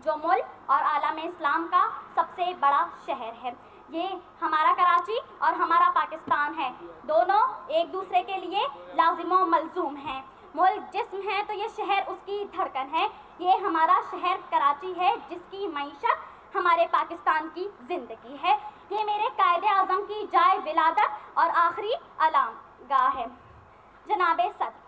جو ملک اور عالم اسلام کا سب سے بڑا شہر ہے۔ یہ ہمارا کراچی اور ہمارا پاکستان ہے، دونوں ایک دوسرے کے لیے لازم و ملزوم ہیں۔ ملک جسم ہے تو یہ شہر اس کی دھڑکن ہے۔ یہ ہمارا شہر کراچی ہے جس کی معیشت ہمارے پاکستان کی زندگی ہے۔ یہ میرے قائد اعظم کی جائے ولادت اور آخری علام گاہ ہے۔ جناب صدر،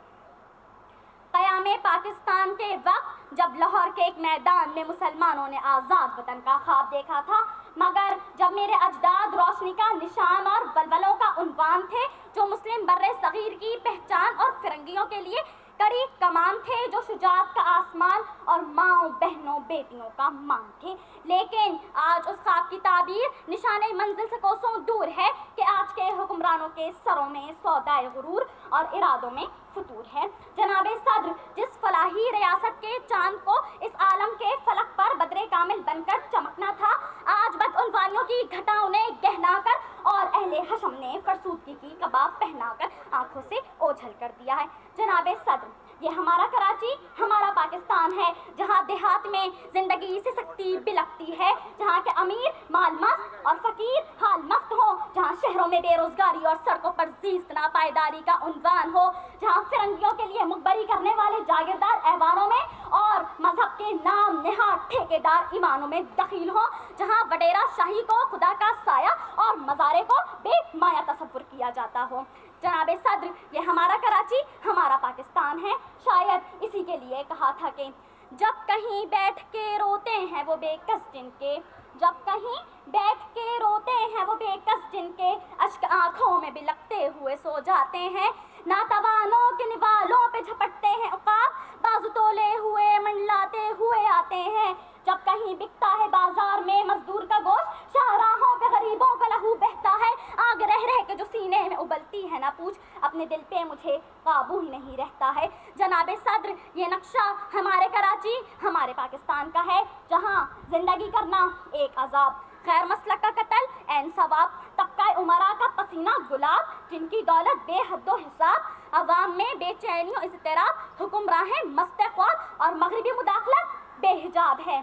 قیام پاکستان کے وقت جب لاہور کے ایک میدان میں مسلمانوں نے آزاد وطن کا خواب دیکھا تھا، مگر جب میرے اجداد روشنی کا نشان اور ولولوں کا عنوان تھے، جو مسلم بر صغیر کی پہچان اور فرنگیوں کے لیے کڑی کمان تھے، جو شجاعت کا آسمان اور ماؤں بہنوں بیٹیوں کا مان تھے، لیکن آج اس خواب کی تعبیر نشانے منزل سے کوسوں دور ہے کہ آج کے حکمرانوں کے سروں میں سودائے غرور اور ارادوں میں فتور ہے۔ جناب صدر، جس فلاحی ریاست کے چاند کو اس عالم کے فلک پر بدر کامل بن کر چمکنا تھا، آج بدعنوانیوں کی گھٹاؤں نے گہنا کر اور اہل حشم نے فرسودگی کی کباب پہنا کر آنکھوں سے اوجھل کر دیا ہے۔ جناب صدر، یہ ہمارا کراچی ہمارا پاکستان ہے، جہاں دیہات میں زندگی سے سکتی بلکتی ہے، جہاں کے امیر مال مست اور فقیر حال مست ہو، جہاں شہروں میں بے روزگاری اور سڑکوں پر زیست ناپائیداری کا عنوان ہو، جہاں فرنگیوں کے لیے مخبری کرنے والے جاگیردار ایوانوں میں اور مذہب کے نام نہاد ٹھیکیدار ایمانوں میں دخیل ہوں، جہاں وڈیرا شاہی کو خدا کا سایہ اور مزارے کو بے مایا تصور کیا جاتا ہو۔ جناب صدر، یہ ہمارا کراچی ہمارا پاکستان ہے۔ شاید اسی کے لیے کہا تھا کہ جب کہیں بیٹھ کے روتے ہیں وہ بے کس جن کے، جب کہیں بیٹھ کے روتے ہیں وہ بے کس جن کے، اشک آنکھوں میں بلکتے ہوئے سو جاتے ہیں، ناتوانوں کے نوالوں پہ جھپٹتے ہیں عقاب، بازو تولے ہوئے منڈلاتے ہوئے آتے ہیں، جب کہیں بکتا ہے بازار میں مزدور کا گوشت، شاہراہوں پہ غریبوں کا لہو بہتا ہے، آگ رہ رہ کے جو سینے میں ابلتی ہے نہ پوچھ، اپنے دل پہ مجھے قابو ہی نہیں رہتا ہے۔ جناب صدر، یہ نقشہ ہمارے کراچی ہمارے پاکستان کا ہے، جہاں زندگی کرنا ایک عذاب، غیر مسلک کا قتل عین ثواب، طبقہ امراء کا پسینہ گلاب، جن کی دولت بے حد و حساب، عوام میں بے چینی و اضطراب، حکمراں مست خواب اور مغربی مداخلت بے حجاب ہے۔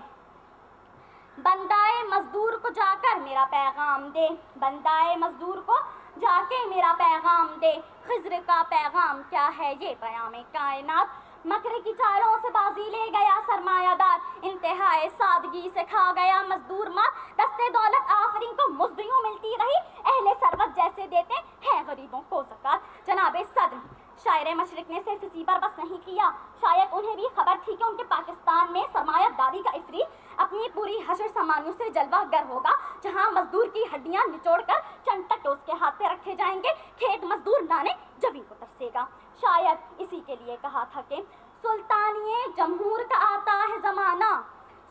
بندائے مزدور کو جا کر میرا پیغام دے، بندائے مزدور کو جا کے میرا پیغام دے، خضر کا پیغام کیا ہے یہ پیام کائنات، مکر کی چالوں سے بازی لے گیا سرمایہ دار، انتہائے سادگی سے کھا گیا مزدور مار، دستے دولت آفرین کو مزدیوں ملتی رہی، اہل ثروت جیسے دیتے ہیں غریبوں کو زکات۔ جناب صدر، شاعر مشرق نے صرف اسی پر بس نہیں کیا، شاید انہیں بھی خبر تھی کہ ان کے پاکستان میں سرمایہ داری کا عفریت اپنی پوری حشر سامانیوں سے جلوہ گر ہوگا، جہاں مزدور کی ہڈیاں نچوڑ کر چند ٹکے اس کے ہاتھ پہ رکھے جائیں گے، کھیت مزدور لانے جبیں کو ترسے گا۔ شاید اسی کے لیے کہا تھا کہ سلطانی جمہور کا آتا ہے زمانہ،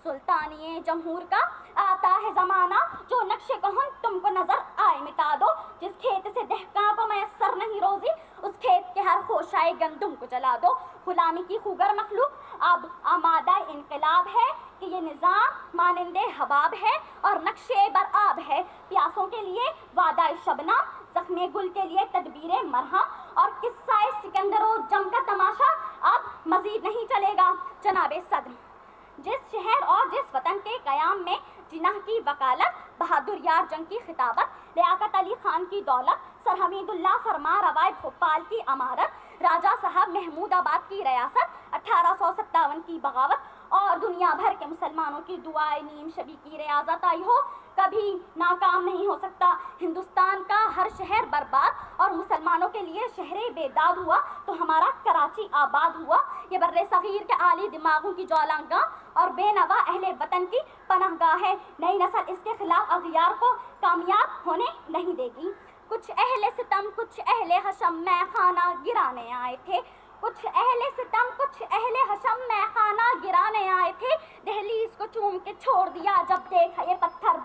سلطانی جمہور کا آتا ہے زمانہ، جو نقش کہن تم کو نظر آئے مٹا دو، جس کھیت سے دہقاں کو میسر نہیں روزی، اس کھیت کے ہر خوشائے گندم کو جلا دو۔ غلامی کی خوگر مخلوق اب آمادہ انقلاب ہے کہ یہ نظام مانند حباب ہے اور نقش برآب ہے، پیاسوں کے لیے وعدہ شبنم، زخم گل کے لیے تدبیر مرہم، اور قصہ سکندر و جم کا تماشا اب مزید نہیں چلے گا۔ جناب صدر، جس شہر اور جس وطن کے قیام میں جناح کی وکالت، بہادر یار جنگ کی خطابت، لیاقت علی خان کی دولت، سر حمید اللہ فرما روائے بھوپال کی امارت، راجہ صاحب محمود آباد کی ریاست، 1857 کی بغاوت اور دنیا بھر کے مسلمانوں کی دعائے نیم شبی کی ریاضت آئی ہو، کبھی ناکام نہیں ہو سکتا۔ ہندوستان کا ہر شہر برباد اور مسلمانوں کے لیے شہر بیداد ہوا تو ہمارا کراچی آباد ہوا۔ یہ بر صغیر کے عالی دماغوں کی جولانگاہ اور بے نوا اہل وطن کی پناہ گاہ ہے۔ نئی نسل اس کے خلاف اغیار کو کامیاب ہونے نہیں دے گی۔ کچھ اہل ستم کچھ اہل حشم میں خانہ گرانے آئے تھے، کچھ اہل ستم کچھ اہل حشم میں خانہ گرانے آئے تھے، دہلیز کو چوم کے چھوڑ دیا جب دیکھا یہ پتھر